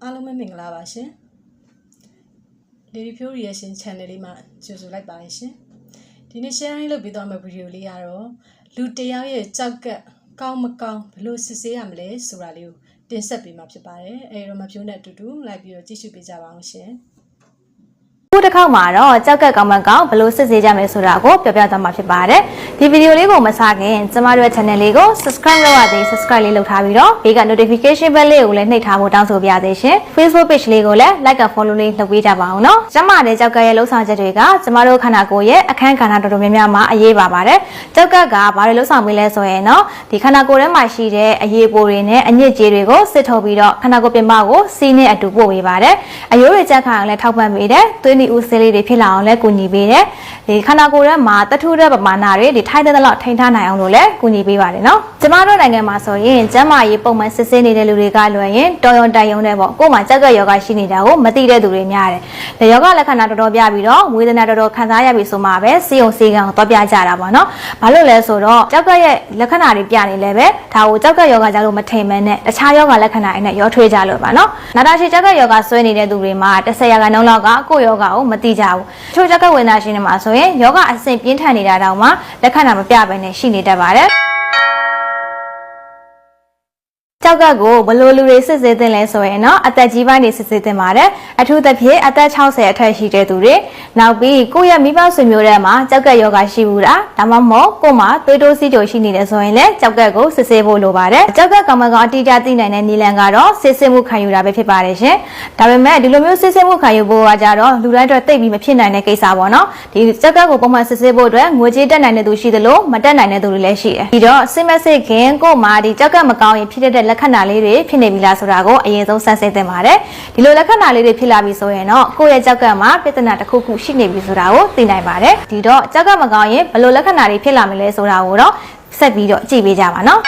အားလုံးပဲမင်္ဂလာပါရှင် Lady Pure Reaction Channel လေးမှာကြိုဆိုလိုက်ပါတယ်ရှင်ဒီနေ့ sharing လုပ်ပြီးသွားမယ့်ဗီဒီယိုလေးကတော့လူတယောက်ရဲ့ကြောက်ကကောင်းမကောင်းဘယ်လိုစစ်ဆေးရမလဲဆိုတာလေးကိုတင်ဆက်ပေးမှာဖြစ်ပါတယ်အဲဒီတော့မဖြိုးနဲ့အတူတူလိုက်ပြီးတော့ကြည့်ရှုပေးကြပါအောင်ရှင်ခုတစ်ခေါက်မှာတော့ကြောက်ကကောင်းမကောင်းဘယ်လိုစစ်ဆေးကြမလဲဆိုတာကိုပြောပြသွားမှာဖြစ်ပါတယ်ဒီဗီဒီယိုလေးကိုမစခင်ကျမတို့ရဲ့ channel လေးကို subscribe လုပ်ရသေး subscribe လေးလုပ်ထားပြီးတော့ဘေးက notification bell လေးကိုလည်းနှိပ်ထားဖို့တောင်းဆိုပါရစေရှင် Facebook page လေးကိုလည်း like and follow လေးလုပ်ပေးကြပါအောင်နော်ကျမတဲ့ကြောက်ကရဲ့လှုပ်ဆောင်ချက်တွေကကျမတို့ခန္ဓာကိုယ်ရဲ့အခန်းကဏ္ဍတော်တော်များများမှာအရေးပါပါတယ်ကြောက်ကဘာတွေလှုပ်ဆောင်ပေးလဲဆိုရင်တော့ဒီခန္ဓာကိုယ်ထဲမှာရှိတဲ့အရေးပိုတွေနဲ့အညစ်အကြေးတွေကိုစစ်ထုတ်ပြီးတော့ခန္ဓာကိုယ်ပြင်ပကိုစီးနဲ့အတူပို့ပေးပါတယ်အယိုးတွေချက်ခါအောင်လည်းထောက်ပံ့ပေးတယ်သွေးနီဦးဆေးလေးတွေဖြစ်လာအောင်လည်းကူညီပေးတယ်ဒီခန္ဓာကိုယ်ထဲမှာတထုတဲ့ပမာဏတွေဒီထိုက်တဲ့လောက်ထိန်းထားနိုင်အောင်လို့လည်းကူညီပေးပါတယ်နော်ကျမတို့နိုင်ငံမှာဆိုရင်ကျန်းမာရေးပုံမှန်စစ်ဆေးနေတဲ့လူတွေကလွယ်ရင်တော်ရုံတိုင်ရုံနဲ့ပေါ့ကိုယ်မှာကြောက်ကယောဂရှိနေတာကိုမသိတဲ့သူတွေများတယ်။ယောဂလက္ခဏာတော်တော်ပြပြီးတော့ဝေဒနာတော်တော်ခံစားရပြီဆိုမှပဲစေုံစေကံကိုတော့ပြကြတာပေါ့နော်။ဘာလို့လဲဆိုတော့ကြောက်ကရဲ့လက္ခဏာတွေပြနေလဲပဲဒါကိုကြောက်ကယောဂကြလို့မထိန်မဲနဲ့တခြားယောဂလက္ခဏာတွေနဲ့ရောထွေးကြလို့ပါနော်။နာတာရှည်ကြောက်ကယောဂဆွဲနေတဲ့သူတွေမှာ10%လောက်ကကိုယ့်ယောဂကိုမသိကြဘူး။ချို့ကြောက်ကဝေဒနာရှင်တွေမှာဆိုရင်ယောဂအဆင့်ပြင်းထန်နေတာတောင်မှလက္ခဏာမပြဘဲနဲ့ရှိနေတတ်ပါတယ်ကြောက်ကကိုဘလို့လူတွေစစ်ဆေးသင့်လဲဆိုရင်တော့အသက်ကြီးပိုင်းတွေစစ်ဆေးသင့်ပါတယ်အထူးသဖြင့်အသက်60အထက်ရှိတဲ့သူတွေနောက်ပြီးကိုယ့်ရဲ့မိဘဆွေမျိုးတွေမှာကြောက်ကယောဂရှိဘူးလားဒါမှမဟုတ်ကိုယ်မှာသွေးတိုးစီးကြိုရှိနေတယ်ဆိုရင်လည်းကြောက်ကကိုစစ်ဆေးဖို့လိုပါတယ်ကြောက်ကကောင်မကောင်အတိအကျသိနိုင်တဲ့နည်းလမ်းကတော့စစ်ဆေးမှုခံယူတာပဲဖြစ်ပါတယ်ရှင်ဒါပေမဲ့ဒီလိုမျိုးစစ်ဆေးမှုခံယူဖို့ကကြတော့လူတိုင်းအတွက်သိပြီးမဖြစ်နိုင်တဲ့ကိစ္စပေါ့နော်ဒီကြောက်ကကိုပုံမှန်စစ်ဆေးဖို့အတွက်ငွေကြေးတက်နိုင်တဲ့သူရှိသလိုမတက်နိုင်တဲ့သူတွေလည်းရှိတယ်ပြီးတော့စစ်မစစ်ခင်ကိုယ်မှာဒီကြောက်ကမကောင်းရင်ဖြစ်တဲ့လက္ခဏာလေးတွေဖြစ်နေပြီလားဆိုတာကိုအရင်ဆုံးစမ်းစစ်သင့်ပါတယ်ဒီလိုလက္ခဏာလေးတွေဖြစ်လာပြီဆိုရင်တော့ကိုယ့်ရဲ့ကြောက်ကမှာပြဿနာတစ်ခုခုရှိနေပြီဆိုတာကိုသိနိုင်ပါတယ်ဒီတော့ကြောက်ကမကောင်းရင်ဘယ်လိုလက္ခဏာတွေဖြစ်လာမလဲဆိုတာကိုတော့ဆက်ပြီးတော့ကြည့်ပေးကြပါနော်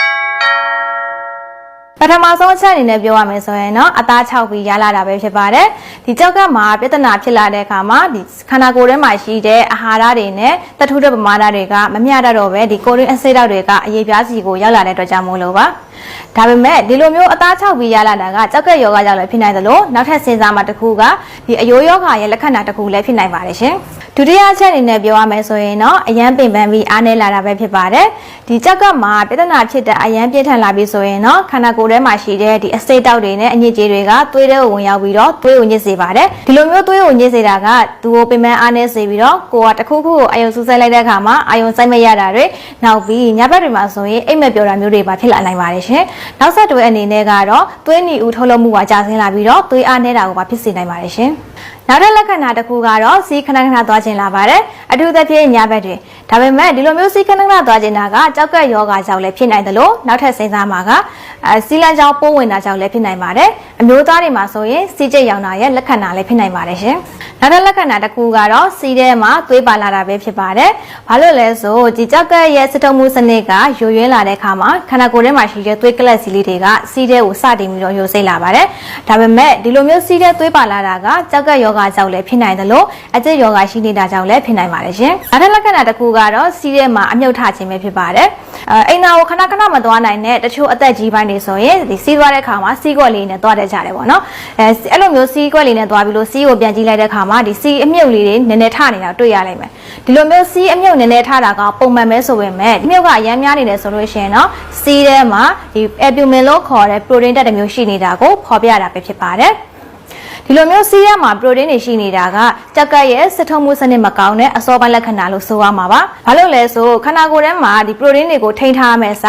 ပထမဆုံးအချက်အနေနဲ့ပြောရမယ်ဆိုရင်တော့အသား6ပြီးရလာတာပဲဖြစ်ပါတယ်ဒီကြောက်ကမှာပြဿနာဖြစ်လာတဲ့အခါမှာဒီခန္ဓာကိုယ်ထဲမှာရှိတဲ့အာဟာရတွေနဲ့တထုတဲ့ပမာဏတွေကမမျှတတော့ပဲဒီကိုရင်းအဆိပ်ဓာတ်တွေကအရေးပြားစီကိုရောက်လာတဲ့အတွက်ကြောင့်မို့လို့ပါဒါပေမဲ့ဒီလိုမျိုးအသား6ပြီးရလာတာကကြောက်ကယောဂကြောင့်လည်းဖြစ်နိုင်သလိုနောက်ထပ်စဉ်းစားမှတစ်ခုကဒီအယိုးယောဂရဲ့လက္ခဏာတစ်ခုလည်းဖြစ်နိုင်ပါတယ်ရှင်ဒုတိယအချက်အနေနဲ့ပြောရမယ်ဆိုရင်တော့အယမ်းပင်ပန်းပြီးအားနည်းလာတာပဲဖြစ်ပါတယ်ဒီကြောက်ကမှာပြဿနာဖြစ်တဲ့အယမ်းပြင်းထန်လာပြီဆိုရင်တော့ခန္ဓာကိုယ်ထဲမှာရှိတဲ့ဒီအဆိပ်တောက်တွေနဲ့အညစ်အကြေးတွေကသွေးထဲကိုဝင်ရောက်ပြီးတော့သွေးကိုညစ်စေပါတယ်ဒီလိုမျိုးသွေးကိုညစ်စေတာကသူ့ကိုပင်ပန်းအားနည်းစေပြီးတော့ကိုယ်ကတစ်ခုခုကိုအာယုံစူးစိုက်လိုက်တဲ့အခါမှာအာယုံစိုက်မရတာတွေနောက်ပြီးညဘက်တွေမှာဆိုရင်အိမ်မက်ပျော်တာမျိုးတွေပါဖြစ်လာနိုင်ပါတယ်ရှင်နောက်ဆက်တွဲအနေနဲ့ကတော့သွေးနီဦးထုတ်လုပ်မှုကကျဆင်းလာပြီးတော့သွေးအားနည်းတာကိုပါဖြစ်စေနိုင်ပါတယ်ရှင်နောက်တဲ့လက္ခဏာတစ်ခုကတော့စီးခဏခဏသွားခြင်းလာပါတယ်အထူးသဖြင့်ညဘက်တွေဒါပေမဲ့ဒီလိုမျိုးစီးခဏခဏသွားခြင်းတာကကြောက်ကယောဂကြောင့်လည်းဖြစ်နိုင်တယ်လို့နောက်ထပ်စဉ်းစားမှာကစီးလန်းကြောင့်ပိုးဝင်တာကြောင့်လည်းဖြစ်နိုင်ပါတယ်အမျိုးသားတွေမှာဆိုရင်စီးကျိတ်ရောင်တာရဲ့လက္ခဏာလည်းဖြစ်နိုင်ပါတယ်ရှင်နောက်တဲ့လက္ခဏာတစ်ခုကတော့စီးထဲမှာသွေးပါလာတာပဲဖြစ်ပါတယ်ဘာလို့လဲဆိုဒီကြောက်ကရဲ့စတုံမှုစနစ်ကယိုယွင်းလာတဲ့အခါမှာခန္ဓာကိုယ်ထဲမှာရှိတဲ့သွေးကလပ်စီလေးတွေကစီးထဲကိုစတင်ပြီးတော့ယိုစိမ့်လာပါတယ်ဒါပေမဲ့ဒီလိုမျိုးစီးထဲသွေးပါလာတာကကြောက်ကယောဂကြောင့်လည်းဖြစ်နိုင်တယ်လို့အကျိတ်ယောဂရှိနေတာကြောင့်လည်းဖြစ်နိုင်ပါတယ်ရှင်နောက်တဲ့လက္ခဏာတစ်ခုကတော့စီးထဲမှာအမြုပ်ထခြင်းပဲဖြစ်ပါတယ်အိမ်နာကိုခဏခဏမသွားနိုင်တဲ့တချို့အသက်ကြီးပိုင်းတွေဆိုရင်ဒီစီးသွားတဲ့အခါမှာစီးကွက်လေးနဲ့သွားတတ်ကြတယ်ပေါ့နော်အဲ့လိုမျိုးစီးကွက်လေးနဲ့သွားပြီးလို့စီးကိုပြန်ကြည့်လိုက်တဲ့အခါမှာဒီစီးအမြုပ်လေးတွေနည်းနည်းထနေတာတွေ့ရလိမ့်မယ်ဒီလိုမျိုးစီးအမြုပ်နည်းနည်းထတာကပုံမှန်ပဲဆိုပေမဲ့အမြုပ်ကအရမ်းများနေတယ်ဆိုလို့ရှိရင်တော့စီးထဲမှာဒီalbuminလို့ခေါ်တဲ့ protein တက်တဲ့မျိုးရှိနေတာကိုဖော်ပြတာပဲဖြစ်ပါတယ်ဒီလိုမျိုးစီးရမှာ protein တွေရှိနေတာကကြောက်ကရဲ့စစ်ထုံးမှုစနစ်မကောင်းတဲ့အစောပိုင်းလက္ခဏာလို့ဆိုရမှာပါ။ဘာလို့လဲဆိုခန္ဓာကိုယ်ထဲမှာဒီ protein တွေကိုထိန်းထားမယ်စ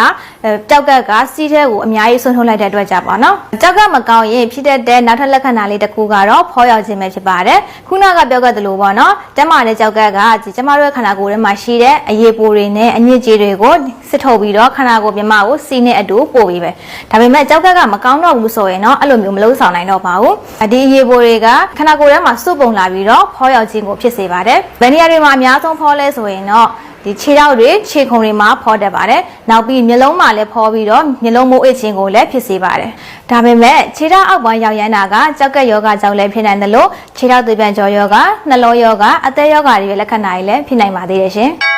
ာကြောက်ကစီးထဲကိုအများကြီးဆွန့်ထုတ်လိုက်တဲ့အတွက်ကြောင့်ပေါ့နော်။ကြောက်ကမကောင်းရင်ဖြစ်တဲ့နောက်ထပ်လက္ခဏာလေးတစ်ခုကတော့ဖောရောက်ခြင်းပဲဖြစ်ပါတယ်။ခုနကပြောခဲ့သလိုပေါ့နော်။ကျမတဲ့ကြောက်ကကျမတို့ရဲ့ခန္ဓာကိုယ်ထဲမှာရှိတဲ့အရေးပိုတွေနဲ့အညစ်အကြေးတွေကိုစစ်ထုတ်ပြီးတော့ခန္ဓာကိုယ်ပြင်မကိုစီးနဲ့အတူပို့ပြီးပဲ။ဒါပေမဲ့ကြောက်ကမကောင်းတော့ဘူးဆိုရင်တော့အဲ့လိုမျိုးမလုံးဆောင်နိုင်တော့ပါဘူး။ဒီအရေးတွေကခန္ဓာကိုယ်ထဲမှာစုပုံလာပြီးတော့ဖောရောက်ခြင်းကိုဖြစ်စေပါတယ်။ဗန်နီယာတွေမှာအများဆုံးဖောလဲဆိုရင်တော့ဒီခြေထောက်တွေခြေခုံတွေမှာဖောတတ်ပါတယ်။နောက်ပြီးမျက်လုံးမှာလည်းဖောပြီးတော့မျက်လုံးမိုးအိတ်ခြင်းကိုလည်းဖြစ်စေပါတယ်။ဒါပေမဲ့ခြေထောက်အောက်ပိုင်းရောက်ရမ်းတာကကြောက်ကယောဂကြောင့်လည်းဖြစ်နိုင်တယ်လို့ခြေထောက်သွေးပြန်ကြောယောဂနှလုံးယောဂအသက်ယောဂတွေရဲ့လက္ခဏာတွေလည်းဖြစ်နိုင်ပါသေးတယ်ရှင်။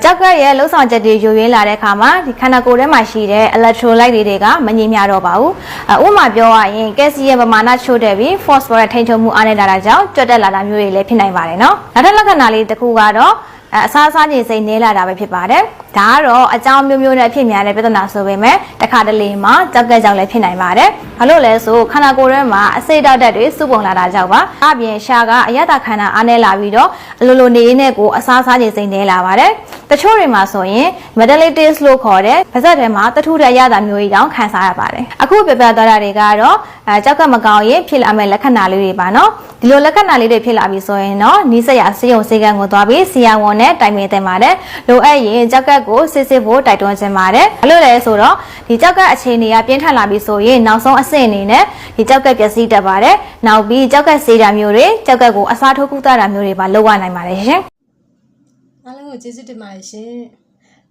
ကြောက်ကရဲ့လှုပ်ဆောင်ချက်တွေယိုယွင်းလာတဲ့အခါမှာဒီခန္ဓာကိုယ်ထဲမှာရှိတဲ့ electrolyte တွေကမငြိမ်မတော့ပါဘူးဥပမာပြောရရင်ကက်ဆီယမ်ပမာဏချို့တဲ့ပြီး phosphorus ထိန်းချုပ်မှုအားနည်းတာကြောင့်ကြွက်တက်လာတာမျိုးတွေလည်းဖြစ်နိုင်ပါတယ်နော်နောက်ထပ်လက္ခဏာလေးတစ်ခုကတော့အစားအစာညစ်စိတ်နေလာတာပဲဖြစ်ပါတယ်ဒါကတော့အကြောင်းမျိုးမျိုးနဲ့ဖြစ်များတဲ့ပြဿနာဆိုပေမဲ့တစ်ခါတလေမှာကြောက်ကကြောင့်လည်းဖြစ်နိုင်ပါတယ်ဘာလို့လဲဆိုခန္ဓာကိုယ်ထဲမှာအဆိပ်ဓာတ်တွေစုပုံလာတာကြောင့်ပါအပြင်ရှားကအရသာခန္ဓာအားနည်းလာပြီးတော့အလိုလိုနေရင်းနဲ့ကိုအစားအစာညစ်စိတ်နေလာပါတယ်တချို့တွေမှာဆိုရင် metallitis လို့ခေါ်တဲ့ပါးစပ်ထဲမှာတထုတဲ့ရတာမျိုးကြီးတောင်ခံစားရပါတယ်အခုပြပြသွားတာတွေကတော့ကြောက်ကမကောင်းရင်ဖြစ်လာမယ့်လက္ခဏာလေးတွေပါနော်ဒီလိုလက္ခဏာလေးတွေဖြစ်လာပြီဆိုရင်တော့နီးစပ်ရာဆေးရုံဆေးခန်းကိုသွားပြီးဆရာဝန်နဲ့တိုင်ပင်သင့်ပါတယ်လိုအပ်ရင်ကြောက်ကက်ကိုစစ်စစ်ဖို့တိုက်တွန်းခြင်းပါတယ်ဘာလို့လဲဆိုတော့ဒီကြောက်ကက်အခြေအနေကပြင်းထန်လာပြီဆိုရင်နောက်ဆုံးအဆင့်အနေနဲ့ဒီကြောက်ကက်ပျက်စီးတတ်ပါတယ်နောက်ပြီးကြောက်ကက်ဆေးတာမျိုးတွေကြောက်ကက်ကိုအစားထိုးကုသတာမျိုးတွေပါလုပ်ရနိုင်ပါတယ်ရှင်အားလုံးကိုကျေးဇူးတင်ပါတယ်ရှင်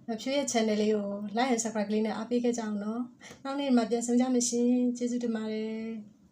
မဖြူရဲ့ channel လေးကို like and subscribe လေးနဲ့အားပေးခဲ့ကြအောင်နော်နောက်နေ့မှာပြန်ဆုံကြမယ်ရှင်ကျေးဇူးတင်ပါတယ်